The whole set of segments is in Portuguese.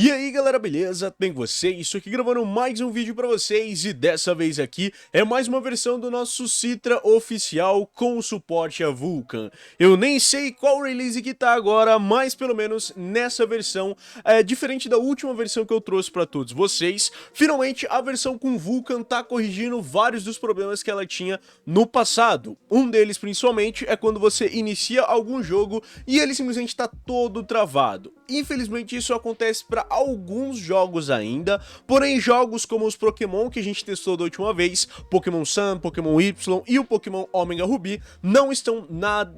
E aí galera, beleza? Tudo bem com vocês? Estou aqui gravando mais um vídeo pra vocês e dessa vez aqui é mais uma versão do nosso Citra oficial com suporte a Vulkan. Eu nem sei qual release que tá agora, mas pelo menos nessa versão, diferente da última versão que eu trouxe pra todos vocês, finalmente a versão com Vulkan tá corrigindo vários dos problemas que ela tinha no passado. Um deles principalmente é quando você inicia algum jogo e ele simplesmente tá todo travado. Infelizmente isso acontece para alguns jogos ainda, porém jogos como os Pokémon que a gente testou da última vez, Pokémon Sun, Pokémon Y e o Pokémon Omega Ruby, não estão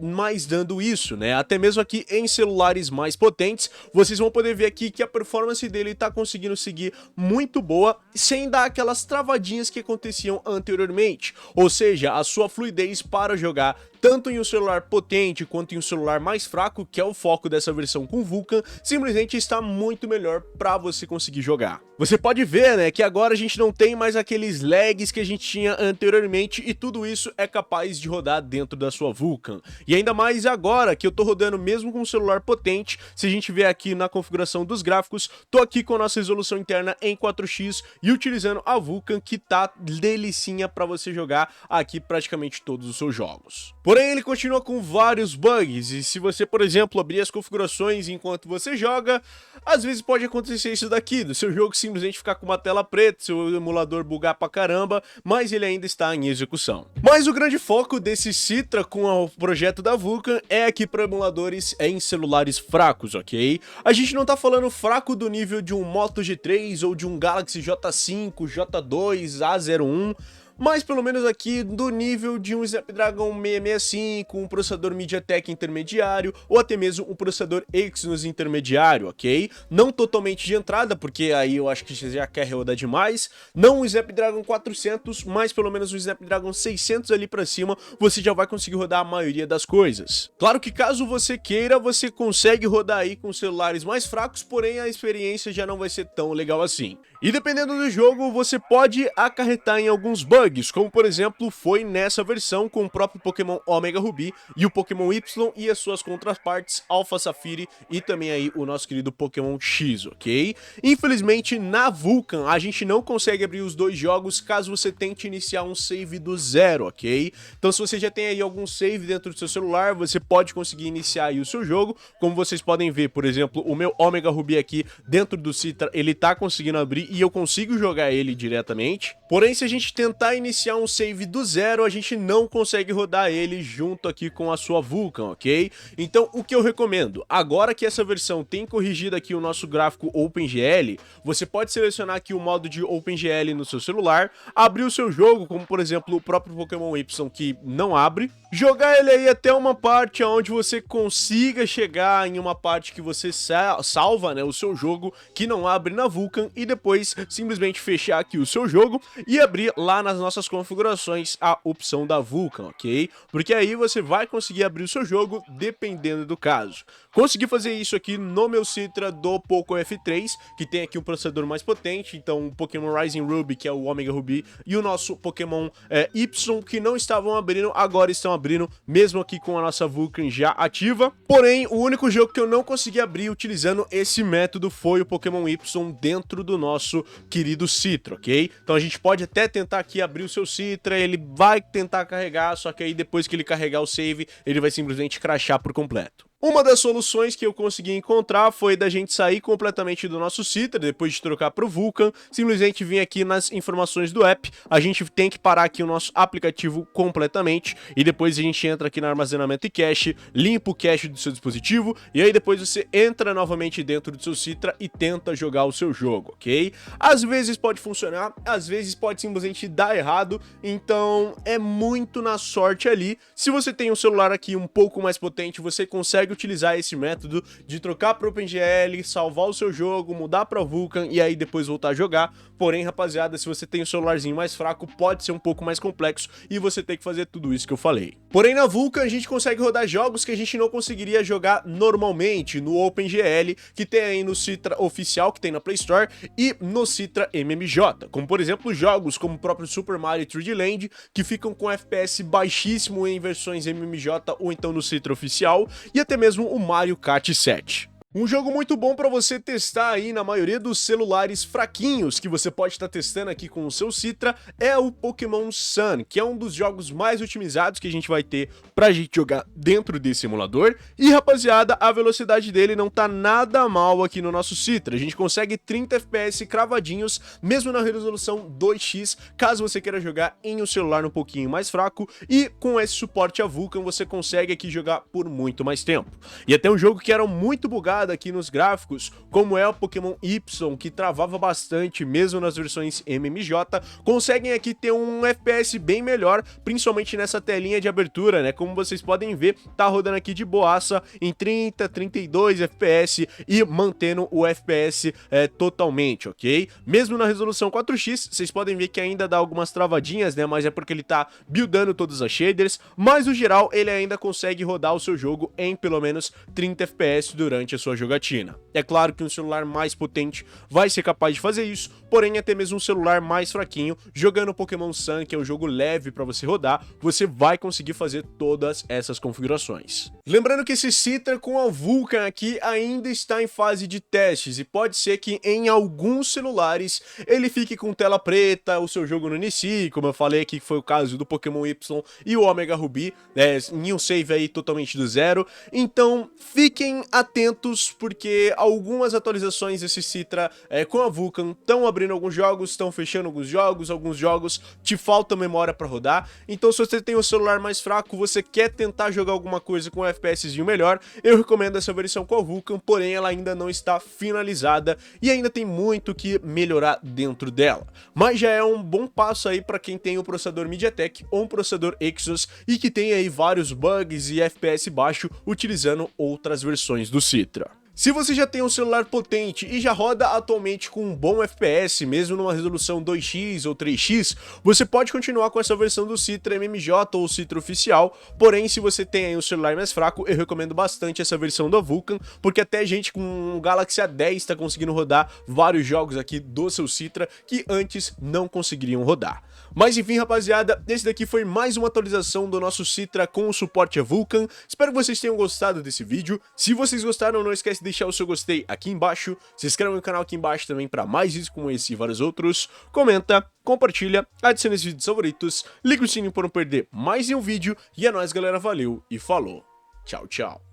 mais dando isso, né? Até mesmo aqui em celulares mais potentes, vocês vão poder ver aqui que a performance dele tá conseguindo seguir muito boa, sem dar aquelas travadinhas que aconteciam anteriormente, ou seja, a sua fluidez para jogar tanto em um celular potente quanto em um celular mais fraco, que é o foco dessa versão com Vulkan, simplesmente está muito melhor para você conseguir jogar. Você pode ver, né, que agora a gente não tem mais aqueles lags que a gente tinha anteriormente e tudo isso é capaz de rodar dentro da sua Vulkan. E ainda mais agora que eu tô rodando mesmo com um celular potente, se a gente ver aqui na configuração dos gráficos, tô aqui com a nossa resolução interna em 4x e utilizando a Vulkan, que tá delicinha para você jogar aqui praticamente todos os seus jogos. Porém, ele continua com vários bugs, e se você, por exemplo, abrir as configurações enquanto você joga, às vezes pode acontecer isso daqui, do seu jogo simplesmente ficar com uma tela preta, seu emulador bugar pra caramba, mas ele ainda está em execução. Mas o grande foco desse Citra com o projeto da Vulkan é aqui para emuladores em celulares fracos, ok? A gente não tá falando fraco do nível de um Moto G3 ou de um Galaxy J5, J2, A01, mas pelo menos aqui do nível de um Snapdragon 665, um processador MediaTek intermediário, ou até mesmo um processador Exynos intermediário, ok? Não totalmente de entrada, porque aí eu acho que você já quer rodar demais, não um Snapdragon 400, mas pelo menos um Snapdragon 600 ali pra cima, você já vai conseguir rodar a maioria das coisas. Claro que caso você queira, você consegue rodar aí com celulares mais fracos, porém a experiência já não vai ser tão legal assim. E dependendo do jogo, você pode acarretar em alguns bugs, como por exemplo foi nessa versão com o próprio Pokémon Omega Ruby e o Pokémon Y e as suas contrapartes Alpha Sapphire e também aí o nosso querido Pokémon X, ok? Infelizmente na Vulkan a gente não consegue abrir os dois jogos caso você tente iniciar um save do zero, ok? Então se você já tem aí algum save dentro do seu celular, você pode conseguir iniciar aí o seu jogo, como vocês podem ver, por exemplo, o meu Omega Ruby aqui dentro do Citra, ele tá conseguindo abrir e eu consigo jogar ele diretamente. Porém, se a gente tentar iniciar um save do zero, a gente não consegue rodar ele junto aqui com a sua Vulkan, ok? Então, o que eu recomendo? Agora que essa versão tem corrigido aqui o nosso gráfico OpenGL, você pode selecionar aqui o modo de OpenGL no seu celular, abrir o seu jogo, como por exemplo o próprio Pokémon Y que não abre, jogar ele aí até uma parte onde você consiga chegar em uma parte que você salva, né, o seu jogo que não abre na Vulkan e depois simplesmente fechar aqui o seu jogo e abrir lá nas nossas configurações a opção da Vulkan, ok? Porque aí você vai conseguir abrir o seu jogo dependendo do caso. Consegui fazer isso aqui no meu Citra do Poco F3, que tem aqui um processador mais potente, então o Pokémon Rising Ruby, que é o Omega Ruby, e o nosso Pokémon Y, que não estavam abrindo, agora estão abrindo, mesmo aqui com a nossa Vulkan já ativa. Porém, o único jogo que eu não consegui abrir utilizando esse método foi o Pokémon Y dentro do nosso querido Citra, ok? Então a gente pode até tentar aqui abrir o seu Citra, ele vai tentar carregar, só que aí depois que ele carregar o save, ele vai simplesmente crashar por completo. Uma das soluções que eu consegui encontrar foi da gente sair completamente do nosso Citra, depois de trocar para o Vulkan, simplesmente vir aqui nas informações do app, a gente tem que parar aqui o nosso aplicativo completamente, e depois a gente entra aqui no armazenamento e cache, limpa o cache do seu dispositivo, e aí depois você entra novamente dentro do seu Citra e tenta jogar o seu jogo, ok? Às vezes pode funcionar, às vezes pode simplesmente dar errado, então é muito na sorte ali. Se você tem um celular aqui um pouco mais potente, você consegue utilizar esse método de trocar para OpenGL, salvar o seu jogo, mudar para Vulkan e aí depois voltar a jogar. Porém, rapaziada, se você tem um celularzinho mais fraco, pode ser um pouco mais complexo e você tem que fazer tudo isso que eu falei. Porém, na Vulkan a gente consegue rodar jogos que a gente não conseguiria jogar normalmente no OpenGL, que tem aí no Citra oficial, que tem na Play Store, e no Citra MMJ, como por exemplo jogos como o próprio Super Mario 3D Land, que ficam com FPS baixíssimo em versões MMJ ou então no Citra oficial, e até mesmo o Mario Kart 7. Um jogo muito bom para você testar aí na maioria dos celulares fraquinhos que você pode estar testando aqui com o seu Citra é o Pokémon Sun, que é um dos jogos mais otimizados que a gente vai ter pra gente jogar dentro desse emulador. E rapaziada, a velocidade dele não tá nada mal aqui no nosso Citra. A gente consegue 30 FPS cravadinhos, mesmo na resolução 2x, caso você queira jogar em um celular um pouquinho mais fraco. E com esse suporte a Vulkan você consegue aqui jogar por muito mais tempo. E até um jogo que era muito bugado aqui nos gráficos, como é o Pokémon Y, que travava bastante mesmo nas versões MMJ, conseguem aqui ter um FPS bem melhor, principalmente nessa telinha de abertura, né? Como vocês podem ver, tá rodando aqui de boaça em 30, 32 FPS e mantendo o FPS totalmente, ok? Mesmo na resolução 4x, vocês podem ver que ainda dá algumas travadinhas, né? Mas é porque ele tá buildando todas as shaders, mas no geral ele ainda consegue rodar o seu jogo em pelo menos 30 FPS durante a sua jogatina. É claro que um celular mais potente vai ser capaz de fazer isso, porém até mesmo um celular mais fraquinho, jogando Pokémon Sun, que é um jogo leve para você rodar, você vai conseguir fazer todas essas configurações. Lembrando que esse Citra com a Vulkan aqui ainda está em fase de testes e pode ser que em alguns celulares ele fique com tela preta, o seu jogo não inicie, como eu falei aqui que foi o caso do Pokémon Y e o Omega Ruby, em um save aí totalmente do zero. Então fiquem atentos, porque algumas atualizações desse Citra com a Vulkan estão abrindo alguns jogos, estão fechando alguns jogos te falta memória para rodar. Então se você tem um celular mais fraco, você quer tentar jogar alguma coisa com um FPSzinho melhor, eu recomendo essa versão com a Vulkan, porém ela ainda não está finalizada e ainda tem muito que melhorar dentro dela. Mas já é um bom passo aí para quem tem um processador MediaTek ou um processador Exynos e que tem aí vários bugs e FPS baixo utilizando outras versões do Citra. Se você já tem um celular potente e já roda atualmente com um bom FPS, mesmo numa resolução 2x ou 3x, você pode continuar com essa versão do Citra MMJ ou Citra oficial, porém se você tem aí um celular mais fraco, eu recomendo bastante essa versão da Vulkan, porque até gente com um Galaxy A10 está conseguindo rodar vários jogos aqui do seu Citra que antes não conseguiriam rodar. Mas enfim, rapaziada, esse daqui foi mais uma atualização do nosso Citra com o suporte a Vulkan. Espero que vocês tenham gostado desse vídeo. Se vocês gostaram, não esquece de deixar o seu gostei aqui embaixo. Se inscreva no canal aqui embaixo também para mais vídeos como esse e vários outros. Comenta, compartilha, adicione os vídeos favoritos, liga o sininho para não perder mais nenhum vídeo. E é nóis, galera. Valeu e falou. Tchau, tchau.